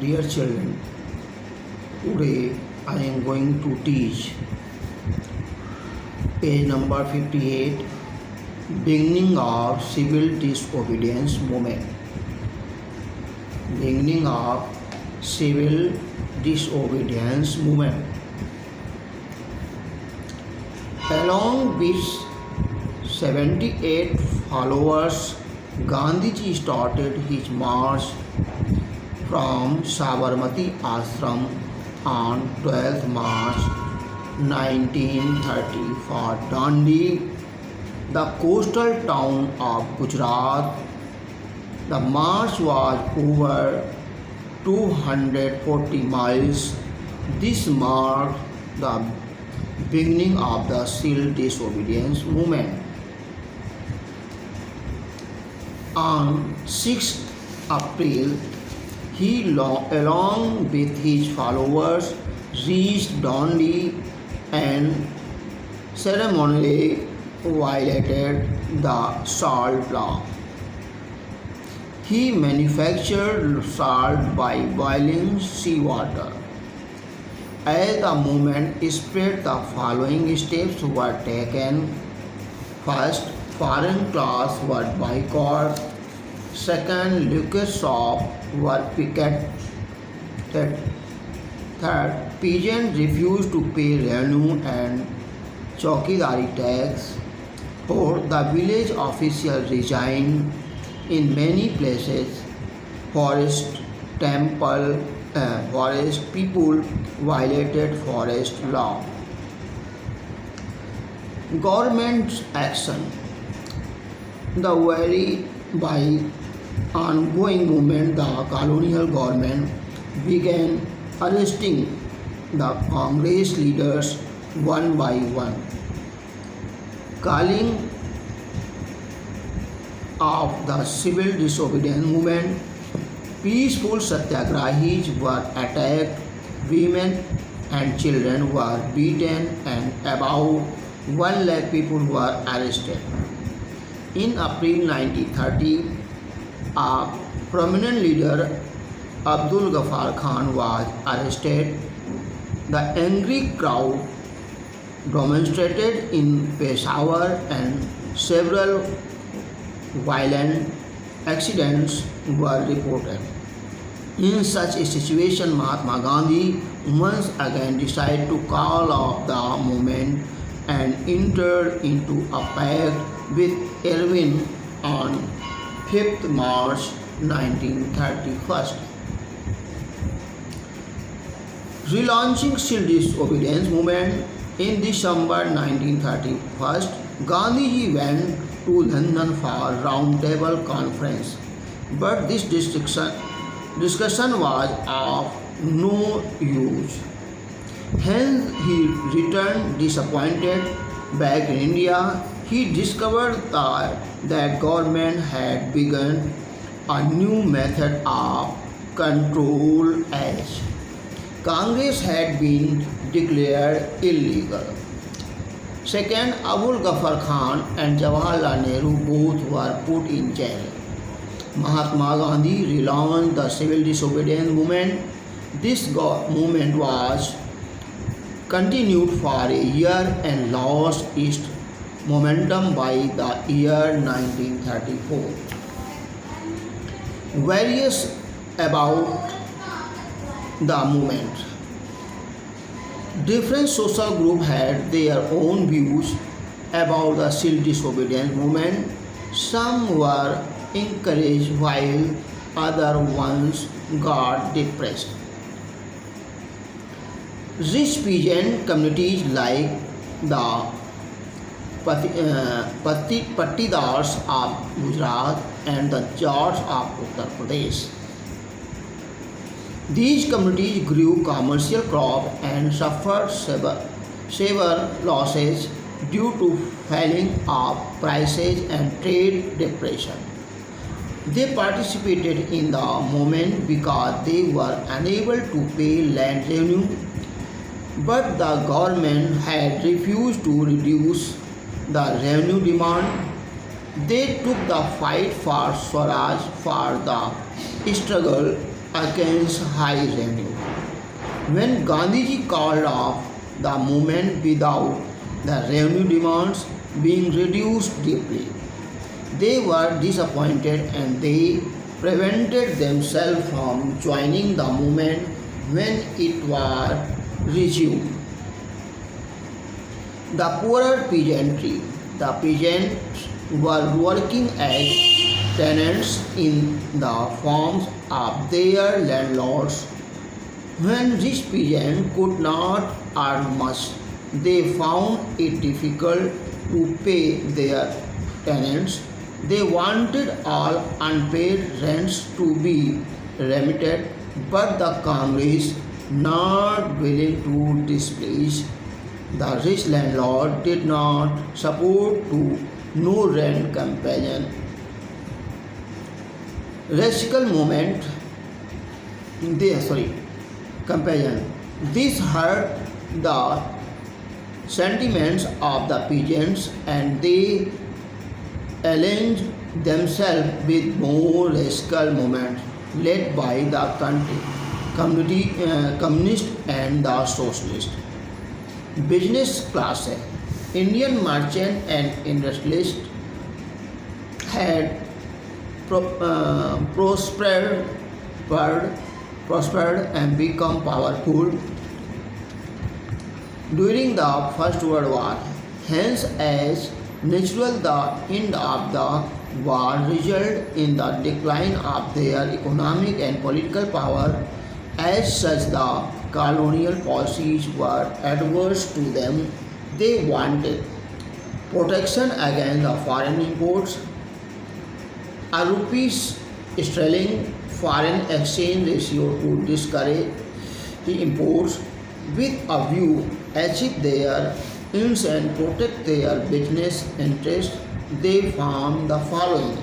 Dear children, today I am going to teach page number 58, beginning of civil disobedience movement. Beginning of civil disobedience movement. Along with 78 followers, Gandhiji started his march from Sabarmati Ashram on 12th March 1930 for Dandi, the coastal town of Gujarat. The march was over 240 miles. This marked the beginning of the civil disobedience movement. On 6 April, he, along with his followers, reached Dandi and ceremonially violated the salt law. He manufactured salt by boiling seawater. As the movement spread, the following steps were taken. First, foreign clothes were boycotted. Second, liquor shops were picketed. Third, peasants refused to pay revenue and chowkidari tax. Fourth, the village officials resigned. In many places, forest people violated forest law. Government's action. The very by ongoing movement, the colonial government began arresting the Congress leaders one by one, calling of the civil disobedience movement. Peaceful satyagrahis were attacked, women and children were beaten, and about 1 lakh people were arrested. In April 1930, a prominent leader, Abdul Ghaffar Khan, was arrested. The angry crowd demonstrated in Peshawar and several violent accidents were reported. In such a situation, Mahatma Gandhi once again decided to call off the movement and entered into a pact with Irving on 5th March 1931. Relaunching civil disobedience movement in December 1931, Gandhiji went to London for roundtable conference, but this discussion was of no use. Hence, he returned disappointed back in India. He discovered that government had begun a new method of control as Congress had been declared illegal. Second, Abul Ghaffar Khan and Jawaharlal Nehru both were put in jail. Mahatma Gandhi relaunched the civil disobedience movement. This movement was continued for a year and lost its momentum by the year 1934. Various about the movement. Different social groups had their own views about the civil disobedience movement. Some were encouraged while other ones got depressed. Rich peasant communities like the Patidars of Gujarat and the Jats of Uttar Pradesh. These communities grew commercial crops and suffered severe losses due to falling of prices and trade depression. They participated in the movement because they were unable to pay land revenue, but the government had refused to reduce the revenue demand. They took the fight for Swaraj for the struggle against high revenue. When Gandhiji called off the movement without the revenue demands being reduced deeply, they were disappointed and they prevented themselves from joining the movement when it was resumed. The poorer peasantry, the peasants were working as tenants in the farms of their landlords. When rich peasants could not earn much, they found it difficult to pay their tenants. They wanted all unpaid rents to be remitted, but the Congress, not willing to displease the rich landlord, did not support to no rent compulsion. Radical movement, compassion. This hurt the sentiments of the peasants and they aligned themselves with more radical movements led by the communist and the socialist. Business class, Indian merchant and industrialists had prospered, prospered and become powerful during the First World War. Hence, as natural, the end of the war resulted in the decline of their economic and political power. As such, the colonial policies were adverse to them. They wanted protection against the foreign imports, a rupees sterling foreign exchange ratio to discourage the imports with a view achieve their ends and protect their business interests. They found the following: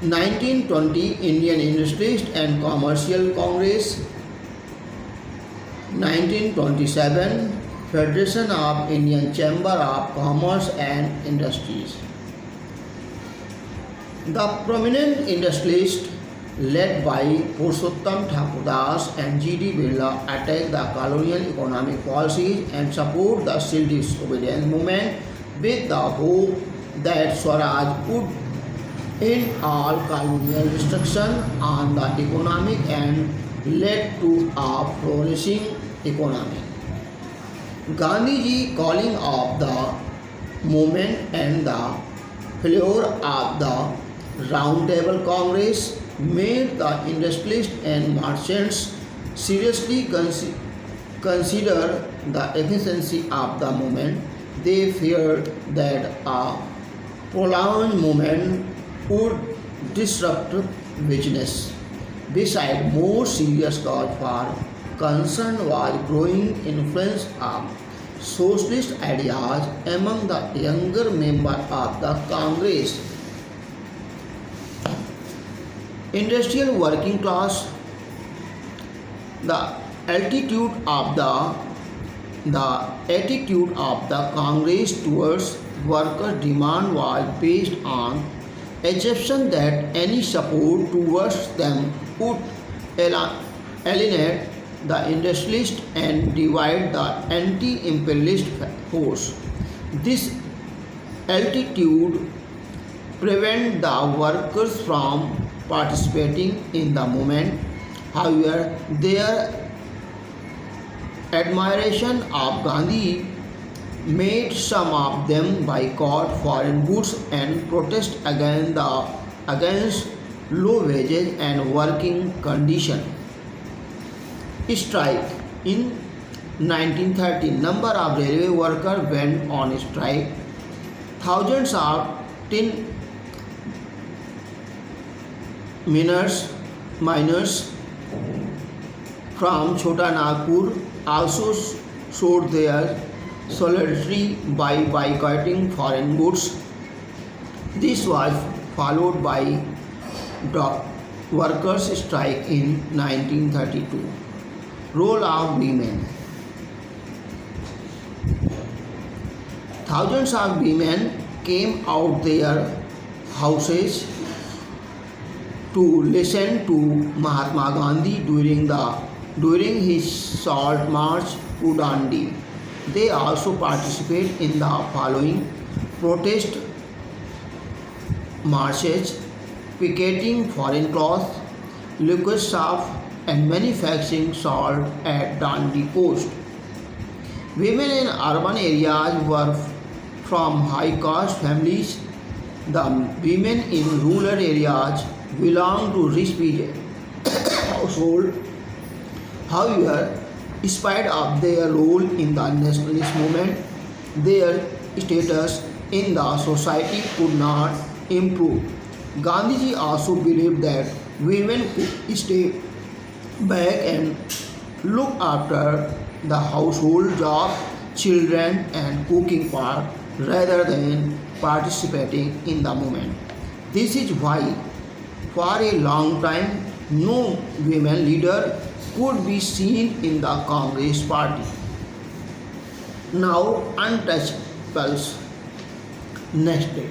1920 Indian Industrialist and Commercial Congress, 1927 Federation of Indian Chamber of Commerce and Industries. The prominent industrialists led by Purushottam Thakurdas and G.D. Birla attacked the colonial economic policies and support the civil disobedience movement with the hope that Swaraj would end all colonial restriction on the economic and led to a flourishing economy. Gandhiji calling off the movement and the failure of the Round Table Congress made the industrialists and merchants seriously consider the efficiency of the movement. They feared that a prolonged movement would disrupt business. Besides, more serious cause for concern was growing influence of socialist ideas among the younger members of the Congress. Industrial working class, the attitude of the Congress towards workers' demand was based on assumption that any support towards them would alienate the industrialists and divide the anti-imperialist force. This attitude prevented the workers from participating in the movement. However, their admiration of Gandhi made some of them boycott foreign goods and protest against low wages and working conditions. Strike. In 1930, number of railway workers went on strike. Thousands of tin miners from Chota Nagpur also showed their solidarity by boycotting foreign goods. This was followed by workers' strike in 1932. Role of women. Thousands of women came out their houses to listen to Mahatma Gandhi during his short march to Dandi. They also participate in the following protest marches: picketing foreign cloth, liquor shop, and manufacturing salt at Dandi Post. Women in urban areas were from high caste families. The women in rural areas belong to rich household. However, despite of their role in the nationalist movement, their status in the society could not improve. Gandhiji also believed that women could stay back and look after the household job, children, and cooking part rather than participating in the movement. This is why, for a long time, no women leader could be seen in the Congress party. Now, untouchables. Next day.